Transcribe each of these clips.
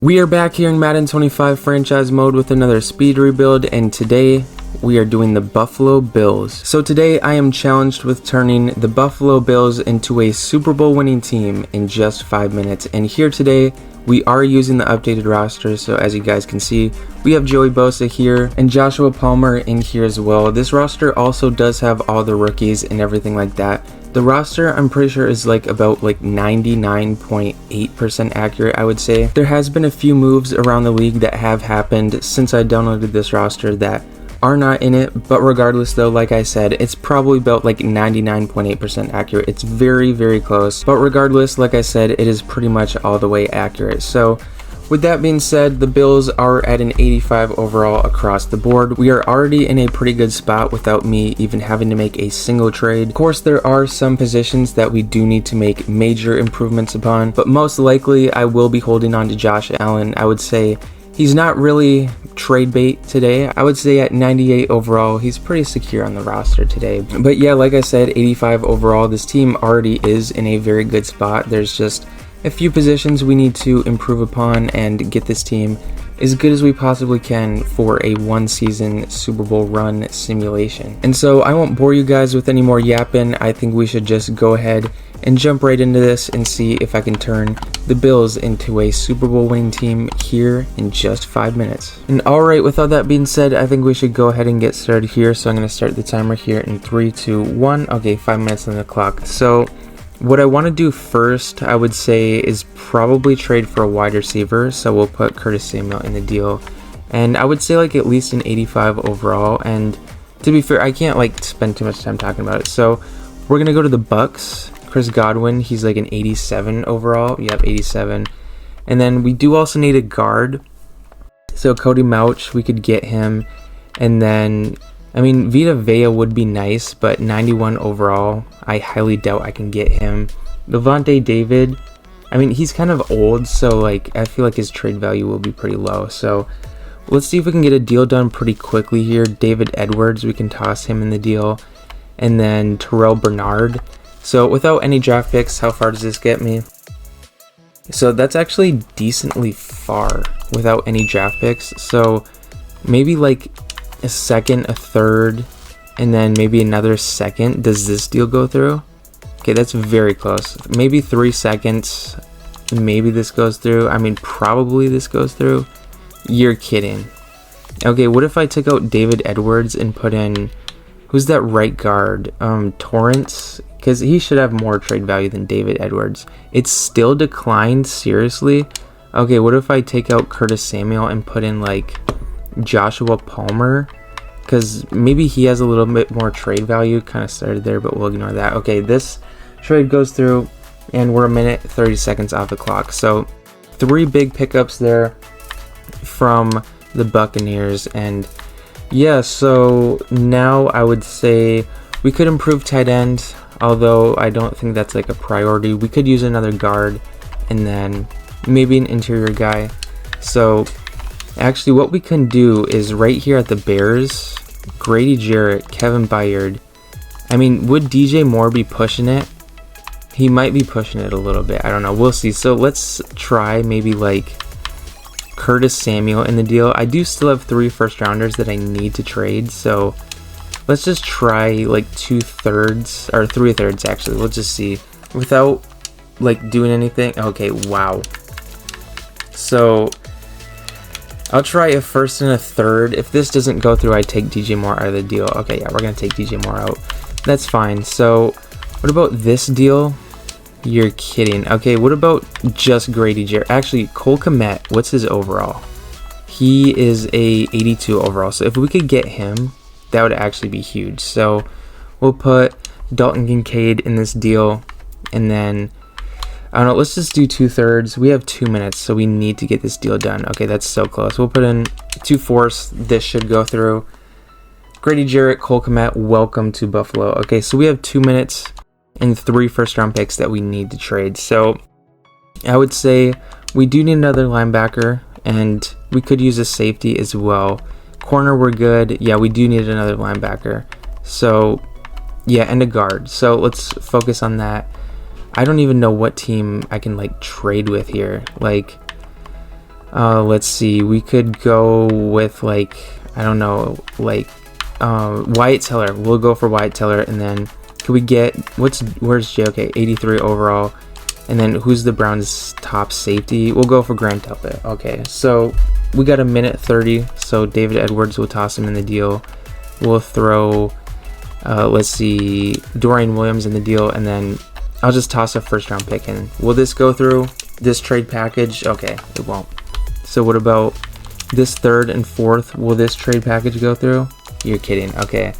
We are back here in Madden 25 franchise mode with another speed rebuild, and today we are doing the Buffalo Bills. So today I am challenged with turning the Buffalo Bills into a Super Bowl winning team in just 5 minutes. And here today we are using the updated roster, so as you guys can see, we have Joey Bosa here and Joshua Palmer in here as well. This roster also does have all the rookies and everything like that. The roster, I'm pretty sure, is about 99.8% accurate, I would say. There has been a few moves around the league that have happened since I downloaded this roster that are not in it, but regardless though, like I said, it's probably about 99.8% accurate. It's very, very close, but regardless, like I said, it is pretty much all the way accurate. So with that being said, the Bills are at an 85 overall across the board. We are already in a pretty good spot without me even having to make a single trade. Of course, there are some positions that we do need to make major improvements upon, but most likely I will be holding on to Josh Allen. I would say he's not really trade bait today. I would say at 98 overall, he's pretty secure on the roster today. But yeah, like I said, 85 overall, this team already is in a very good spot. There's just a few positions we need to improve upon and get this team as good as we possibly can for a one-season Super Bowl run simulation. And so I won't bore you guys with any more yapping. I think we should just go ahead and jump right into this and see if I can turn the Bills into a Super Bowl winning team here in just 5 minutes. And alright, with all that being said, I think we should go ahead and get started here. So I'm going to start the timer here in 3, 2, 1. Okay, 5 minutes on the clock. So what I want to do first, I would say, is probably trade for a wide receiver. So we'll put Curtis Samuel in the deal. And I would say at least an 85 overall. And to be fair, I can't spend too much time talking about it. So we're going to go to the Bucks. Chris Godwin, he's an 87 overall. Yep, 87. And then we do also need a guard. So Cody Mauch, we could get him. And then, Vita Vea would be nice, but 91 overall, I highly doubt I can get him. Levante David, he's kind of old, so I feel like his trade value will be pretty low. So let's see if we can get a deal done pretty quickly here. David Edwards, we can toss him in the deal. And then Terrell Bernard. So without any draft picks, how far does this get me? So that's actually decently far without any draft picks. So maybe a second, a third, and then maybe another second. Does this deal go through? Okay, that's very close. Maybe 3 seconds. Maybe this goes through. Probably this goes through. You're kidding. Okay, what if I took out David Edwards and put in, who's that right guard? Torrance? Because he should have more trade value than David Edwards. It's still declined, seriously? Okay, what if I take out Curtis Samuel and put in Joshua Palmer? Because maybe he has a little bit more trade value. Kind of started there, but we'll ignore that. Okay, this trade goes through and we're a minute 30 seconds off the clock. So 3 big pickups there from the Buccaneers. And yeah, so now I would say we could improve tight end, although I don't think that's a priority. We could use another guard and then maybe an interior guy. So actually what we can do is right here at the Bears, Grady Jarrett, Kevin Byard. Would DJ Moore be pushing it? He might be pushing it a little bit. I don't know. We'll see. So let's try maybe Curtis Samuel in the deal. I do still have 3 first rounders that I need to trade. So let's just try 2/3 or 3/3 actually. We'll just see without doing anything. Okay, wow. So I'll try a first and a third. If this doesn't go through, I take DJ Moore out of the deal. Okay, yeah, we're going to take DJ Moore out. That's fine. So what about this deal? You're kidding. Okay, what about just Grady Jarrett? Actually, Cole Kmet, what's his overall? He is a 82 overall. So if we could get him, that would actually be huge. So we'll put Dalton Kincaid in this deal. And then I don't know, let's just do 2/3. We have 2 minutes, so we need to get this deal done. Okay, that's so close. We'll put in 2/4. This should go through. Grady Jarrett, Cole Kmet, welcome to Buffalo. Okay, so we have 2 minutes and 3 first-round picks that we need to trade. So I would say we do need another linebacker, and we could use a safety as well. Corner, we're good. Yeah, we do need another linebacker. So yeah, and a guard. So let's focus on that. I don't even know what team I can trade with here. Let's see, we could go with like, I don't know, like Wyatt Teller. We'll go for Wyatt Teller, and then could we get where's Jay? Okay, 83 overall. And then who's the Browns' top safety? We'll go for Grant Delpit. Okay, so we got a minute 30, so David Edwards will toss him in the deal. We'll throw, let's see, Dorian Williams in the deal, and then I'll just toss a first round pick in. Will this go through? This trade package? Okay, it won't. So what about this third and fourth? Will this trade package go through? You're kidding. Okay.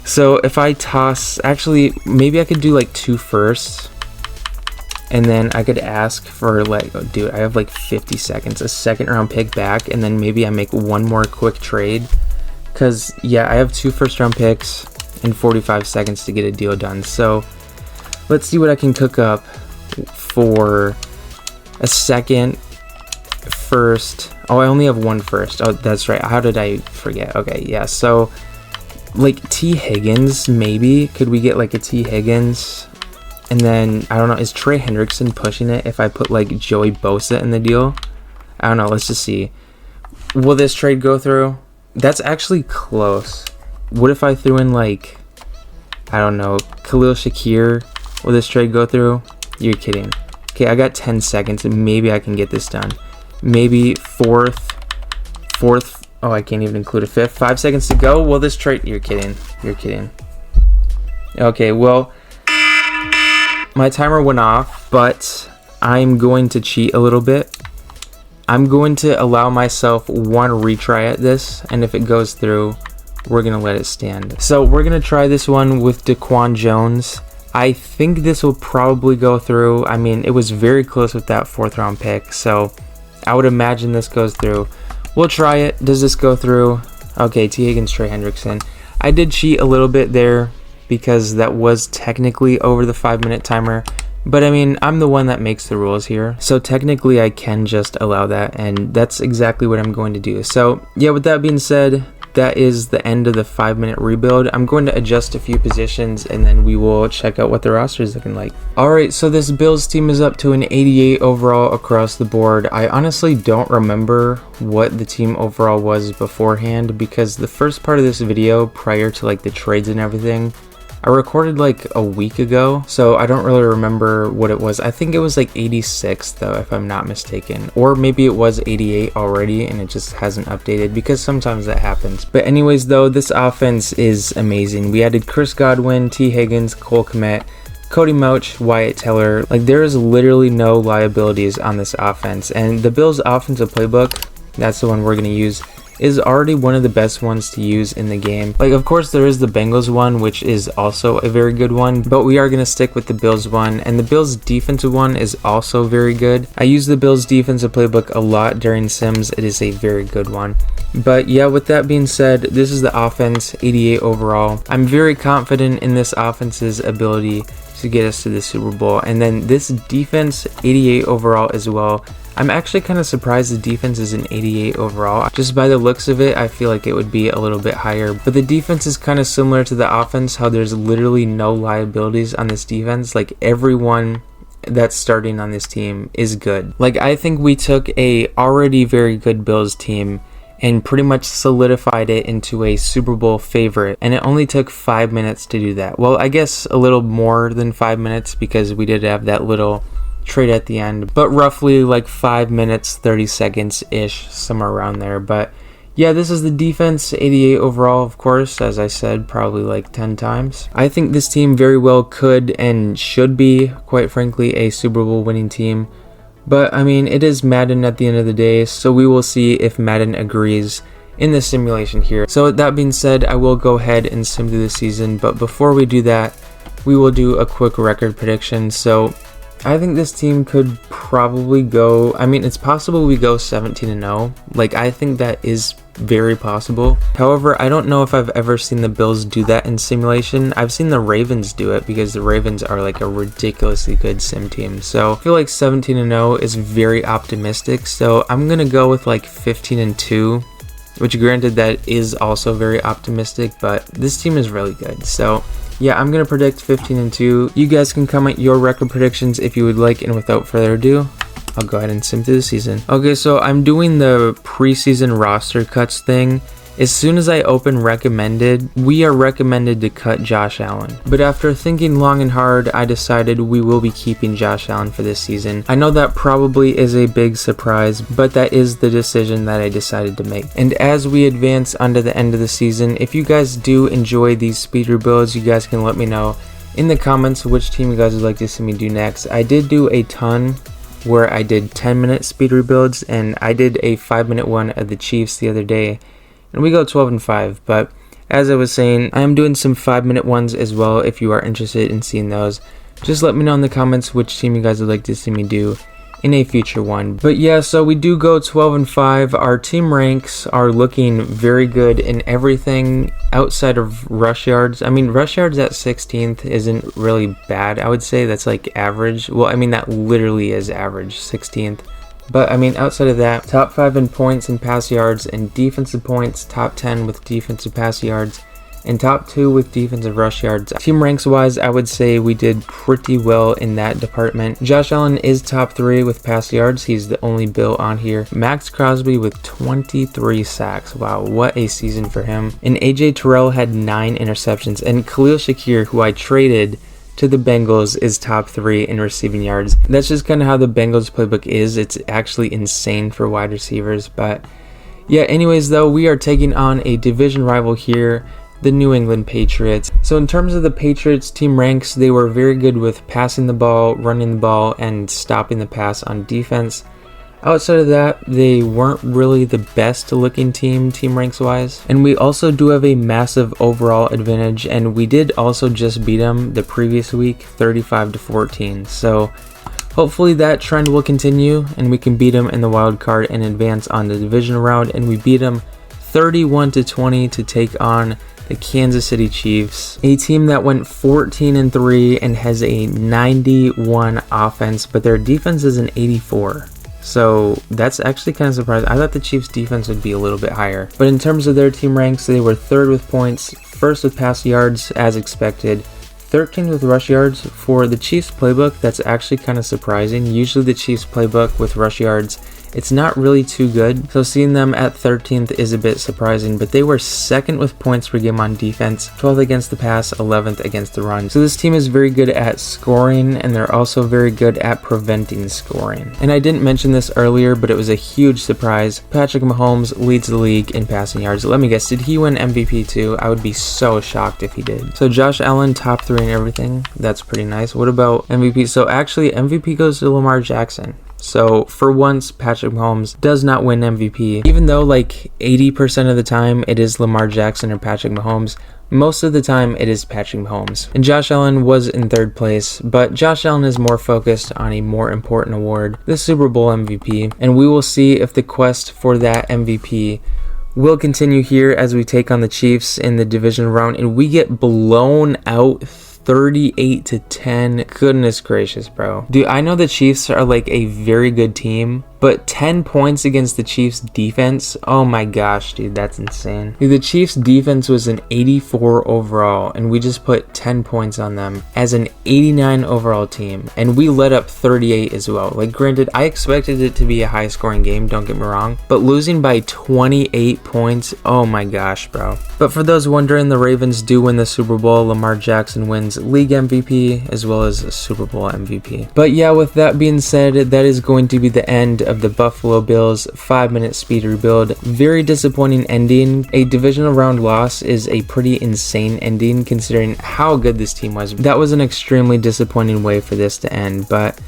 So if I toss, actually, maybe I could do like 2 firsts. And then I could ask for like, oh, dude, I have like 50 seconds, a second round pick back, and then maybe I make one more quick trade. Because, yeah, I have 2 first round picks and 45 seconds to get a deal done. So let's see what I can cook up for a second, first. Oh, I only have 1 first. Oh, that's right. How did I forget? Okay, yeah. So like T. Higgins, maybe. Could we get like a T. Higgins? And then, I don't know, is Trey Hendrickson pushing it if I put like Joey Bosa in the deal? I don't know, let's just see. Will this trade go through? That's actually close. What if I threw in like, I don't know, Khalil Shakir? Will this trade go through? You're kidding. Okay, I got 10 seconds and maybe I can get this done. Maybe fourth, oh, I can't even include a fifth. 5 seconds to go. Will this trade? You're kidding. You're kidding. Okay, well, my timer went off, but I'm going to cheat a little bit. I'm going to allow myself 1 retry at this, and if it goes through, we're going to let it stand. So we're going to try this one with Daquan Jones. I think this will probably go through. I mean, it was very close with that 4th round pick, so I would imagine this goes through. We'll try it. Does this go through? Okay, T. Higgins, Trey Hendrickson. I did cheat a little bit there, because that was technically over the 5-minute timer, but I mean, I'm the one that makes the rules here, so technically I can just allow that, and that's exactly what I'm going to do. So yeah, with that being said, that is the end of the 5-minute rebuild. I'm going to adjust a few positions, and then we will check out what the roster is looking like. Alright, so this Bills team is up to an 88 overall across the board. I honestly don't remember what the team overall was beforehand, because the first part of this video, prior to like the trades and everything, I recorded like a week ago, so I don't really remember what it was. I think it was like 86 though, if I'm not mistaken. Or maybe it was 88 already and it just hasn't updated, because sometimes that happens. But anyways though, this offense is amazing. We added Chris Godwin, T. Higgins, Cole Kmet, Cody Mauch, Wyatt Teller. Like, there is literally no liabilities on this offense. And the Bills offensive playbook, that's the one we're going to use, is already one of the best ones to use in the game. Like, of course there is the Bengals one, which is also a very good one, but we are going to stick with the Bills one, and the Bills defensive one is also very good. I use the Bills defensive playbook a lot during Sims. It is a very good one. But yeah, with that being said, this is the offense, 88 overall. I'm very confident in this offense's ability to get us to the Super Bowl, and then this defense, 88 overall as well. I'm actually kind of surprised the defense is an 88 overall. Just by the looks of it, I feel like it would be a little bit higher. But the defense is kind of similar to the offense, how there's literally no liabilities on this defense. Like, everyone that's starting on this team is good. Like, I think we took a already very good Bills team and pretty much solidified it into a Super Bowl favorite, and it only took 5 minutes to do that. Well, I guess a little more than 5 minutes, because we did have that little trade at the end, but roughly like 5 minutes 30 seconds ish, somewhere around there. But yeah, this is the defense, 88 overall, of course, as I said probably like 10 times. I think this team very well could and should be, quite frankly, a Super Bowl winning team. But I mean, it is Madden at the end of the day, so we will see if Madden agrees in the simulation here. So with that being said, I will go ahead and sim through the season, but before we do that, we will do a quick record prediction. So I think this team could probably go, I mean, it's possible we go 17-0. Like, I think that is very possible. However, I don't know if I've ever seen the Bills do that in simulation. I've seen the Ravens do it, because the Ravens are like a ridiculously good sim team. So I feel like 17-0 is very optimistic. So I'm going to go with like 15-2, which granted that is also very optimistic, but this team is really good. So yeah, I'm going to predict 15-2. You guys can comment your record predictions if you would like, and without further ado, I'll go ahead and sim through the season. Okay, so I'm doing the preseason roster cuts thing. As soon as I open recommended, we are recommended to cut Josh Allen. But after thinking long and hard, I decided we will be keeping Josh Allen for this season. I know that probably is a big surprise, but that is the decision that I decided to make. And as we advance onto the end of the season, if you guys do enjoy these speed rebuilds, you guys can let me know in the comments which team you guys would like to see me do next. I did do a ton where I did 10-minute speed rebuilds, and I did a 5-minute one of the Chiefs the other day. And we go 12-5, but as I was saying, I am doing some 5-minute ones as well. If you are interested in seeing those, just let me know in the comments which team you guys would like to see me do in a future one. But yeah, so we do go 12-5. Our team ranks are looking very good in everything outside of rush yards. I mean, rush yards at 16th isn't really bad. I would say that's like average. Well, I mean, that literally is average, 16th. But I mean, outside of that, top 5 in points and pass yards and defensive points, top 10 with defensive pass yards, and top 2 with defensive rush yards. Team ranks wise, I would say we did pretty well in that department. Josh Allen is top 3 with pass yards. He's the only Bill on here. Max Crosby with 23 sacks. Wow, what a season for him. And AJ Terrell had 9 interceptions. And Khalil Shakir, who I traded to the Bengals, is top 3 in receiving yards. That's just kind of how the Bengals playbook is. It's actually insane for wide receivers. But yeah, anyways though, we are taking on a division rival here, the New England Patriots. So in terms of the Patriots team ranks, they were very good with passing the ball, running the ball, and stopping the pass on defense. Outside of that, they weren't really the best looking team ranks wise. And we also do have a massive overall advantage, and we did also just beat them the previous week 35-14. So hopefully that trend will continue and we can beat them in the wild card and advance on the division round. And we beat them 31-20 to take on the Kansas City Chiefs, a team that went 14-3 and has a 91 offense, but their defense is an 84. So that's actually kind of surprising. I thought the Chiefs defense would be a little bit higher. But in terms of their team ranks, they were 3rd with points, 1st with pass yards as expected, 13th with rush yards. For the Chiefs playbook, that's actually kind of surprising. Usually the Chiefs playbook with rush yards, it's not really too good. So seeing them at 13th is a bit surprising, but they were 2nd with points per game on defense, 12th against the pass, 11th against the run. So this team is very good at scoring, and they're also very good at preventing scoring. And I didn't mention this earlier, but it was a huge surprise. Patrick Mahomes leads the league in passing yards. Let me guess, did he win MVP too? I would be so shocked if he did. So Josh Allen, top 3 in everything. That's pretty nice. What about MVP? So actually, MVP goes to Lamar Jackson. So for once, Patrick Mahomes does not win MVP. Even though like 80% of the time it is Lamar Jackson or Patrick Mahomes, most of the time it is Patrick Mahomes. And Josh Allen was in 3rd place, but Josh Allen is more focused on a more important award, the Super Bowl MVP. And we will see if the quest for that MVP will continue here as we take on the Chiefs in the division round and we get blown out 38-10. Goodness gracious, bro. Dude, I know the Chiefs are like a very good team, but 10 points against the Chiefs defense, oh my gosh, dude, that's insane. Dude, the Chiefs defense was an 84 overall, and we just put 10 points on them as an 89 overall team, and we let up 38 as well. Like, granted, I expected it to be a high scoring game, don't get me wrong, but losing by 28 points, oh my gosh, bro. But for those wondering, the Ravens do win the Super Bowl. Lamar Jackson wins league MVP as well as Super Bowl MVP. But yeah, with that being said, that is going to be the end of the Buffalo Bills 5-minute speed rebuild. Very disappointing ending. A divisional round loss is a pretty insane ending considering how good this team was. That was an extremely disappointing way for this to end, but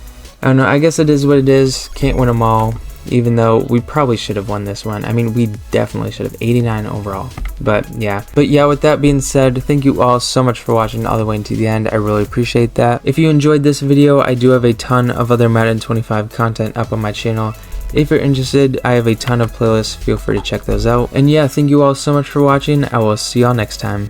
I don't know, I guess it is what it is. Can't win them all, even though we probably should have won this one. I mean, we definitely should have. 89 overall. But yeah, with that being said, thank you all so much for watching all the way into the end. I really appreciate that. If you enjoyed this video, I do have a ton of other Madden 25 content up on my channel. If you're interested, I have a ton of playlists. Feel free to check those out. And yeah, thank you all so much for watching. I will see y'all next time.